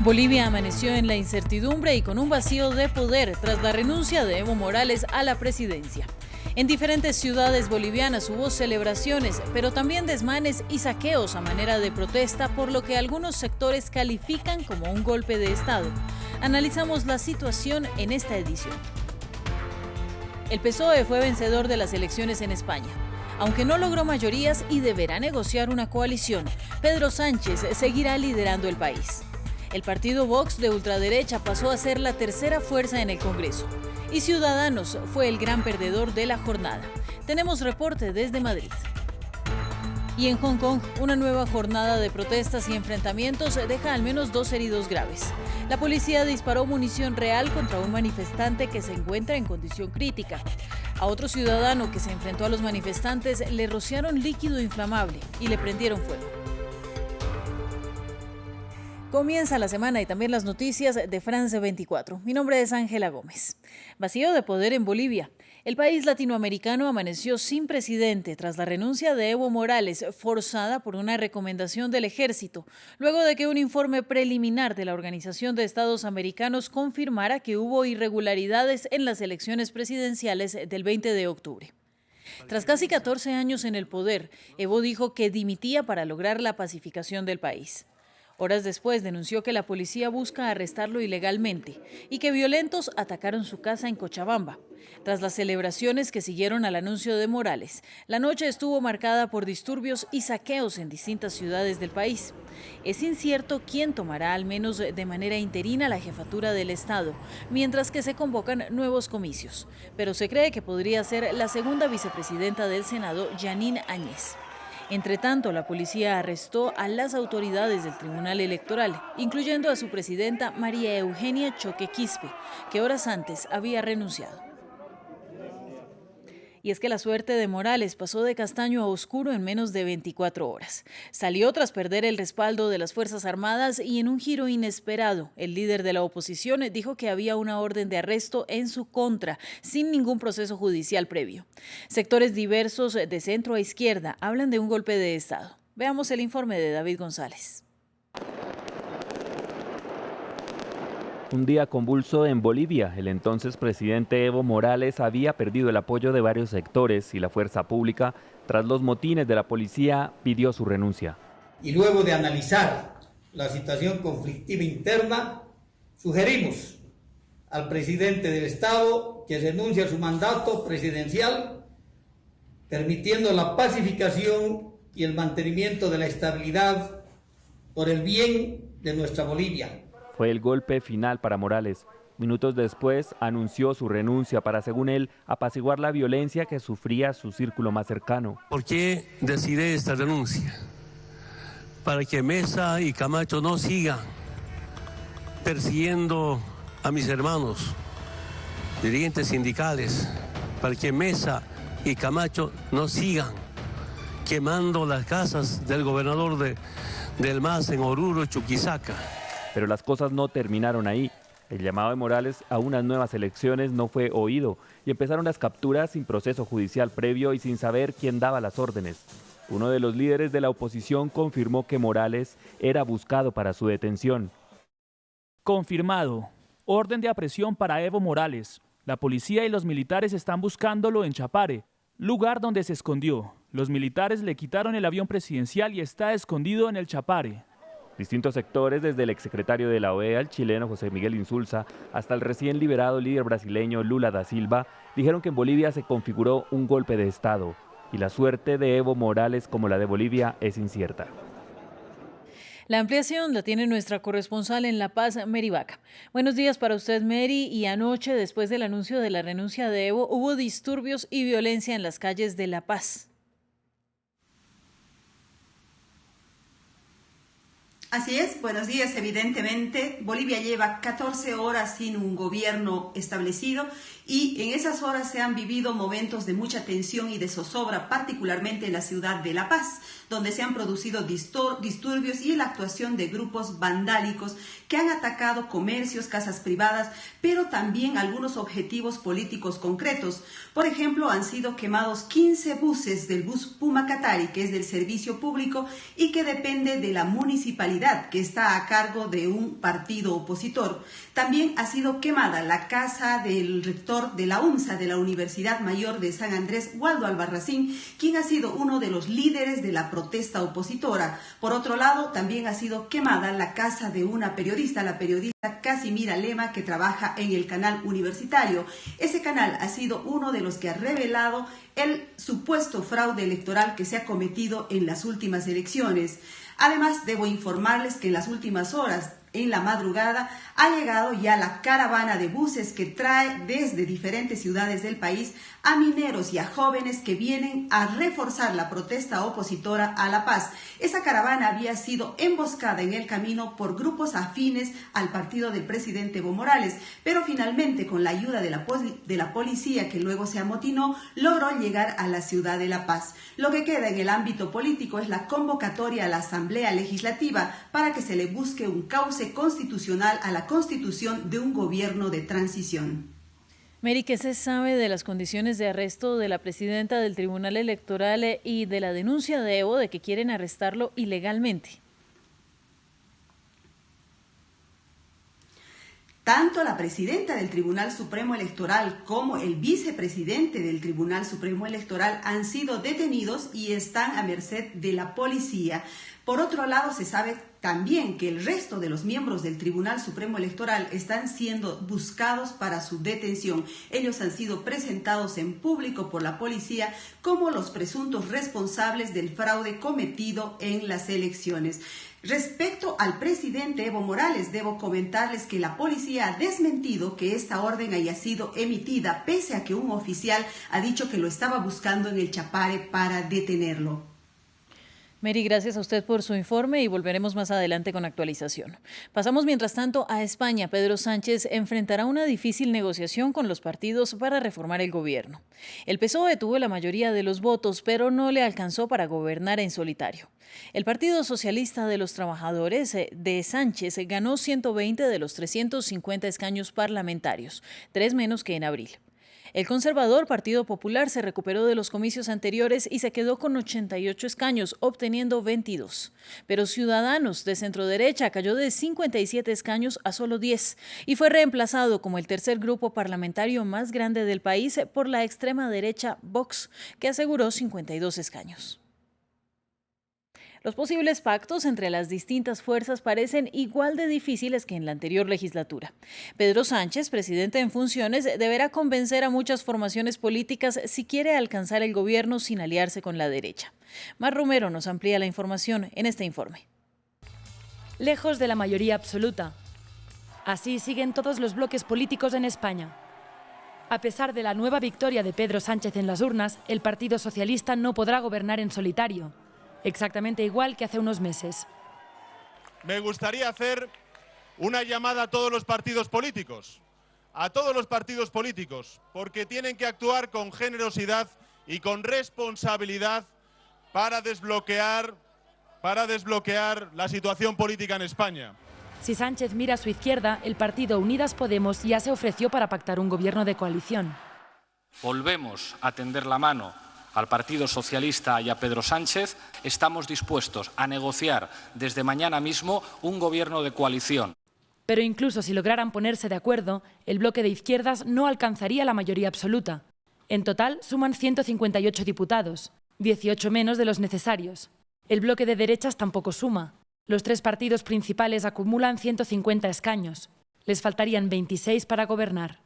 Bolivia amaneció en la incertidumbre y con un vacío de poder tras la renuncia de Evo Morales a la presidencia. En diferentes ciudades bolivianas hubo celebraciones, pero también desmanes y saqueos a manera de protesta, por lo que algunos sectores califican como un golpe de Estado. Analizamos la situación en esta edición. El PSOE fue vencedor de las elecciones en España. Aunque no logró mayorías y deberá negociar una coalición, Pedro Sánchez seguirá liderando el país. El partido Vox de ultraderecha pasó a ser la tercera fuerza en el Congreso. Y Ciudadanos fue el gran perdedor de la jornada. Tenemos reporte desde Madrid. Y en Hong Kong, una nueva jornada de protestas y enfrentamientos deja al menos 2 heridos graves. La policía disparó munición real contra un manifestante que se encuentra en condición crítica. A otro ciudadano que se enfrentó a los manifestantes le rociaron líquido inflamable y le prendieron fuego. Comienza la semana y también las noticias de France 24. Mi nombre es Ángela Gómez. Vacío de poder en Bolivia. El país latinoamericano amaneció sin presidente tras la renuncia de Evo Morales, forzada por una recomendación del ejército, luego de que un informe preliminar de la Organización de Estados Americanos confirmara que hubo irregularidades en las elecciones presidenciales del 20 de octubre. Tras casi 14 años en el poder, Evo dijo que dimitía para lograr la pacificación del país. Horas después denunció que la policía busca arrestarlo ilegalmente y que violentos atacaron su casa en Cochabamba. Tras las celebraciones que siguieron al anuncio de Morales, la noche estuvo marcada por disturbios y saqueos en distintas ciudades del país. Es incierto quién tomará, al menos de manera interina, la jefatura del Estado, mientras que se convocan nuevos comicios. Pero se cree que podría ser la segunda vicepresidenta del Senado, Jeanine Áñez. Entre tanto, la policía arrestó a las autoridades del Tribunal Electoral, incluyendo a su presidenta María Eugenia Choque Quispe, que horas antes había renunciado. Y es que la suerte de Morales pasó de castaño a oscuro en menos de 24 horas. Salió tras perder el respaldo de las Fuerzas Armadas y en un giro inesperado, el líder de la oposición dijo que había una orden de arresto en su contra, sin ningún proceso judicial previo. Sectores diversos de centro a izquierda hablan de un golpe de Estado. Veamos el informe de David González. Un día convulso en Bolivia. El entonces presidente Evo Morales había perdido el apoyo de varios sectores y la fuerza pública, tras los motines de la policía, pidió su renuncia. Y luego de analizar la situación conflictiva interna, sugerimos al presidente del Estado que renuncie a su mandato presidencial, permitiendo la pacificación y el mantenimiento de la estabilidad por el bien de nuestra Bolivia. Fue el golpe final para Morales. Minutos después anunció su renuncia para, según él, apaciguar la violencia que sufría su círculo más cercano. ¿Por qué decidí esta renuncia? Para que Mesa y Camacho no sigan persiguiendo a mis hermanos, dirigentes sindicales, para que Mesa y Camacho no sigan quemando las casas del gobernador del MAS en Oruro, Chuquisaca. Pero las cosas no terminaron ahí. El llamado de Morales a unas nuevas elecciones no fue oído y empezaron las capturas sin proceso judicial previo y sin saber quién daba las órdenes. Uno de los líderes de la oposición confirmó que Morales era buscado para su detención. Confirmado. Orden de aprehensión para Evo Morales. La policía y los militares están buscándolo en Chapare, lugar donde se escondió. Los militares le quitaron el avión presidencial y está escondido en el Chapare. Distintos sectores, desde el exsecretario de la OEA, el chileno José Miguel Insulza, hasta el recién liberado líder brasileño Lula da Silva, dijeron que en Bolivia se configuró un golpe de Estado y la suerte de Evo Morales, como la de Bolivia, es incierta. La ampliación la tiene nuestra corresponsal en La Paz, Mary Vaca. Buenos días para usted, Mary. Y anoche, después del anuncio de la renuncia de Evo, hubo disturbios y violencia en las calles de La Paz. Así es, buenos días. Evidentemente, Bolivia lleva 14 horas sin un gobierno establecido y en esas horas se han vivido momentos de mucha tensión y de zozobra, particularmente en la ciudad de La Paz, donde se han producido disturbios y la actuación de grupos vandálicos que han atacado comercios, casas privadas, pero también algunos objetivos políticos concretos. Por ejemplo, han sido quemados 15 buses del bus Puma Catari, que es del servicio público y que depende de la municipalidad municipalidad que está a cargo de un partido opositor. También ha sido quemada la casa del rector de la UMSA, de la Universidad Mayor de San Andrés, Waldo Albarracín, quien ha sido uno de los líderes de la protesta opositora. Por otro lado, también ha sido quemada la casa de una periodista, la periodista Casimira Lema, que trabaja en el canal universitario. Ese canal ha sido uno de los que ha revelado el supuesto fraude electoral que se ha cometido en las últimas elecciones. Además, debo informarles que en las últimas horas, en la madrugada, ha llegado ya la caravana de buses que trae desde diferentes ciudades del país a mineros y a jóvenes que vienen a reforzar la protesta opositora a la paz. Esa caravana había sido emboscada en el camino por grupos afines al partido del presidente Evo Morales, pero finalmente, con la ayuda de la policía, que luego se amotinó, logró llegar a la ciudad de La Paz. Lo que queda en el ámbito político es la convocatoria a la Asamblea Legislativa para que se le busque un cauce constitucional a la constitución de un gobierno de transición. Mary, ¿qué se sabe de las condiciones de arresto de la presidenta del Tribunal Electoral y de la denuncia de Evo de que quieren arrestarlo ilegalmente? Tanto la presidenta del Tribunal Supremo Electoral como el vicepresidente del Tribunal Supremo Electoral han sido detenidos y están a merced de la policía. Por otro lado, se sabe también que el resto de los miembros del Tribunal Supremo Electoral están siendo buscados para su detención. Ellos han sido presentados en público por la policía como los presuntos responsables del fraude cometido en las elecciones. Respecto al presidente Evo Morales, debo comentarles que la policía ha desmentido que esta orden haya sido emitida, pese a que un oficial ha dicho que lo estaba buscando en el Chapare para detenerlo. Mary, gracias a usted por su informe y volveremos más adelante con actualización. Pasamos mientras tanto a España. Pedro Sánchez enfrentará una difícil negociación con los partidos para reformar el gobierno. El PSOE tuvo la mayoría de los votos, pero no le alcanzó para gobernar en solitario. El Partido Socialista de los Trabajadores de Sánchez ganó 120 de los 350 escaños parlamentarios, 3 menos que en abril. El conservador Partido Popular se recuperó de los comicios anteriores y se quedó con 88 escaños, obteniendo 22. Pero Ciudadanos, de centroderecha, cayó de 57 escaños a solo 10 y fue reemplazado como el tercer grupo parlamentario más grande del país por la extrema derecha Vox, que aseguró 52 escaños. Los posibles pactos entre las distintas fuerzas parecen igual de difíciles que en la anterior legislatura. Pedro Sánchez, presidente en funciones, deberá convencer a muchas formaciones políticas si quiere alcanzar el gobierno sin aliarse con la derecha. Mar Romero nos amplía la información en este informe. Lejos de la mayoría absoluta. Así siguen todos los bloques políticos en España. A pesar de la nueva victoria de Pedro Sánchez en las urnas, el Partido Socialista no podrá gobernar en solitario. Exactamente igual que hace unos meses. Me gustaría hacer una llamada a todos los partidos políticos, porque tienen que actuar con generosidad y con responsabilidad para desbloquear la situación política en España. Si Sánchez mira a su izquierda, el partido Unidas Podemos ya se ofreció para pactar un gobierno de coalición. Volvemos a tender la mano al Partido Socialista y a Pedro Sánchez. Estamos dispuestos a negociar desde mañana mismo un gobierno de coalición. Pero incluso si lograran ponerse de acuerdo, el bloque de izquierdas no alcanzaría la mayoría absoluta. En total suman 158 diputados, 18 menos de los necesarios. El bloque de derechas tampoco suma. Los 3 partidos principales acumulan 150 escaños. Les faltarían 26 para gobernar.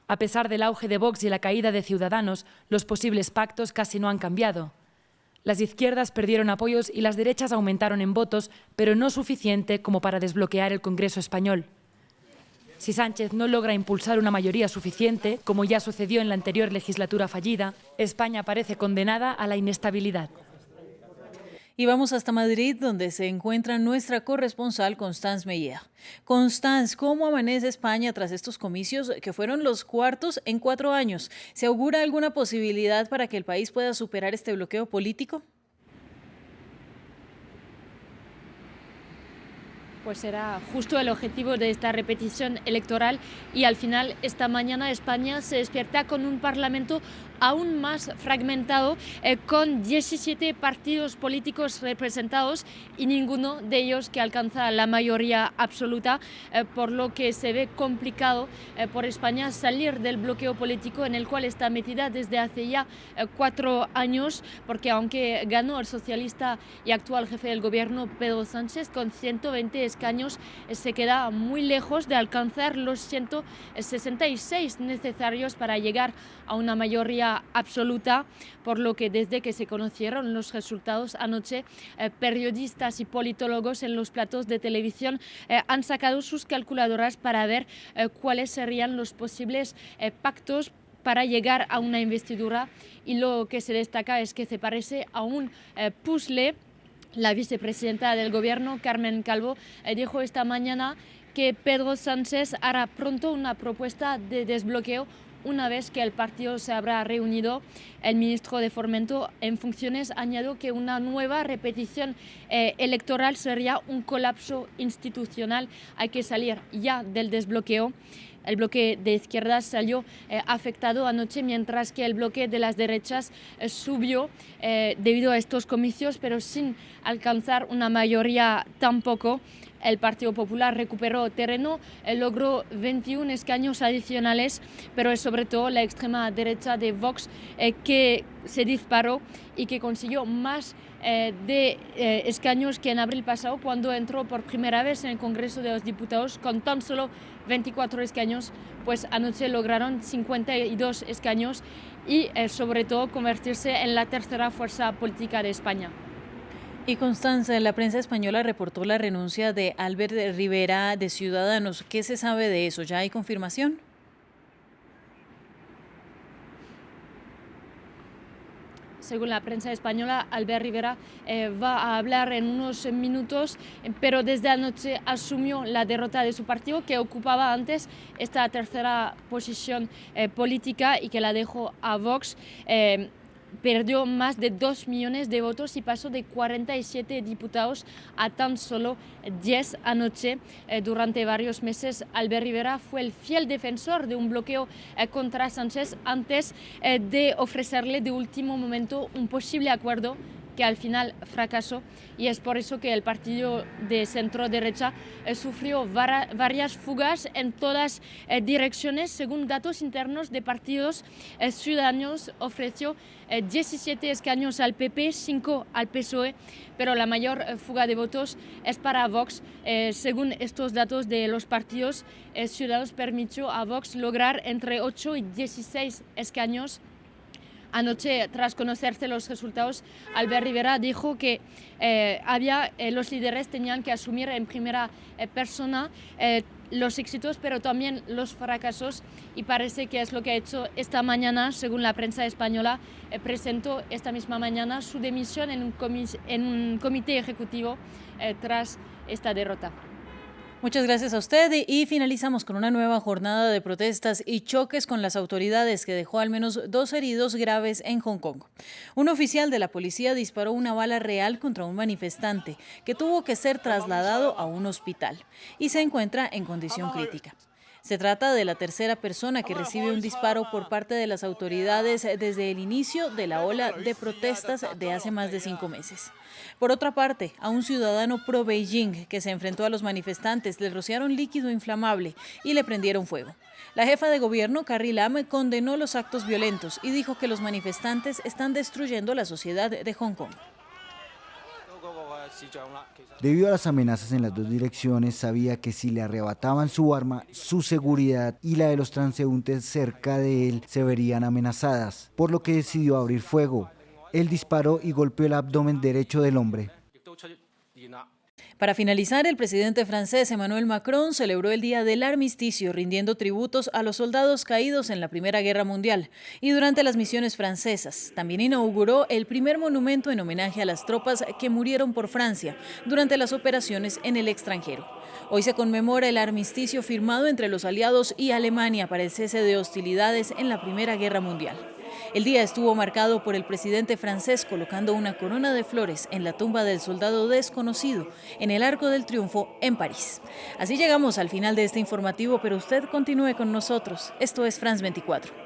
A pesar del auge de Vox y la caída de Ciudadanos, los posibles pactos casi no han cambiado. Las izquierdas perdieron apoyos y las derechas aumentaron en votos, pero no suficiente como para desbloquear el Congreso español. Si Sánchez no logra impulsar una mayoría suficiente, como ya sucedió en la anterior legislatura fallida, España parece condenada a la inestabilidad. Y vamos hasta Madrid, donde se encuentra nuestra corresponsal Constance Meyer. Constance, ¿cómo amanece España tras estos comicios que fueron los cuartos en 4 años? ¿Se augura alguna posibilidad para que el país pueda superar este bloqueo político? pues era justo el objetivo de esta repetición electoral y al final esta mañana España se despierta con un parlamento aún más fragmentado, con 17 partidos políticos representados y ninguno de ellos que alcanza la mayoría absoluta, por lo que se ve complicado por España salir del bloqueo político en el cual está metida desde hace ya 4 años, porque aunque ganó el socialista y actual jefe del gobierno Pedro Sánchez con 120 escaños, se queda muy lejos de alcanzar los 166 necesarios para llegar a una mayoría absoluta, por lo que desde que se conocieron los resultados anoche, periodistas y politólogos en los platos de televisión han sacado sus calculadoras para ver cuáles serían los posibles pactos para llegar a una investidura, y lo que se destaca es que se parece a un puzzle. La vicepresidenta del gobierno, Carmen Calvo, dijo esta mañana que Pedro Sánchez hará pronto una propuesta de desbloqueo una vez que el partido se habrá reunido. El ministro de Fomento en funciones añadió que una nueva repetición electoral sería un colapso institucional. Hay que salir ya del desbloqueo. El bloque de izquierdas salió afectado anoche, mientras que el bloque de las derechas subió debido a estos comicios, pero sin alcanzar una mayoría tampoco. El Partido Popular recuperó terreno, logró 21 escaños adicionales, pero es sobre todo la extrema derecha de Vox que se disparó y que consiguió más de escaños que en abril pasado, cuando entró por primera vez en el Congreso de los Diputados con tan solo 24 escaños, pues anoche lograron 52 escaños y sobre todo convertirse en la tercera fuerza política de España. Y Constanza, la prensa española reportó la renuncia de Albert Rivera de Ciudadanos. ¿Qué se sabe de eso? ¿Ya hay confirmación? Según la prensa española, Albert Rivera va a hablar en unos minutos, pero desde anoche asumió la derrota de su partido, que ocupaba antes esta tercera posición política y que la dejó a Vox. Perdió más de 2 millones de votos y pasó de 47 diputados a tan solo 10 anoche. Durante varios meses, Albert Rivera fue el fiel defensor de un bloqueo contra Sánchez antes de ofrecerle de último momento un posible acuerdo que al final fracasó, y es por eso que el partido de centro-derecha sufrió varias fugas en todas direcciones. Según datos internos de partidos, Ciudadanos ofreció 17 escaños al PP, 5 al PSOE, pero la mayor fuga de votos es para Vox. Según estos datos de los partidos, Ciudadanos permitió a Vox lograr entre 8 y 16 escaños. Anoche, tras conocerse los resultados, Albert Rivera dijo que los líderes tenían que asumir en primera persona los éxitos, pero también los fracasos, y parece que es lo que ha hecho esta mañana. Según la prensa española, presentó esta misma mañana su dimisión en un comité ejecutivo tras esta derrota. Muchas gracias a usted, y finalizamos con una nueva jornada de protestas y choques con las autoridades que dejó al menos 2 heridos graves en Hong Kong. Un oficial de la policía disparó una bala real contra un manifestante que tuvo que ser trasladado a un hospital y se encuentra en condición crítica. Se trata de la tercera persona que recibe un disparo por parte de las autoridades desde el inicio de la ola de protestas de hace más de 5 meses. Por otra parte, a un ciudadano pro-Beijing que se enfrentó a los manifestantes le rociaron líquido inflamable y le prendieron fuego. La jefa de gobierno, Carrie Lam, condenó los actos violentos y dijo que los manifestantes están destruyendo la sociedad de Hong Kong. Debido a las amenazas en las 2 direcciones, sabía que si le arrebataban su arma, su seguridad y la de los transeúntes cerca de él se verían amenazadas, por lo que decidió abrir fuego. Él disparó y golpeó el abdomen derecho del hombre. Para finalizar, el presidente francés Emmanuel Macron celebró el Día del Armisticio, rindiendo tributos a los soldados caídos en la Primera Guerra Mundial y durante las misiones francesas. También inauguró el primer monumento en homenaje a las tropas que murieron por Francia durante las operaciones en el extranjero. Hoy se conmemora el armisticio firmado entre los aliados y Alemania para el cese de hostilidades en la Primera Guerra Mundial. El día estuvo marcado por el presidente francés colocando una corona de flores en la tumba del soldado desconocido en el Arco del Triunfo en París. Así llegamos al final de este informativo, pero usted continúe con nosotros. Esto es France 24.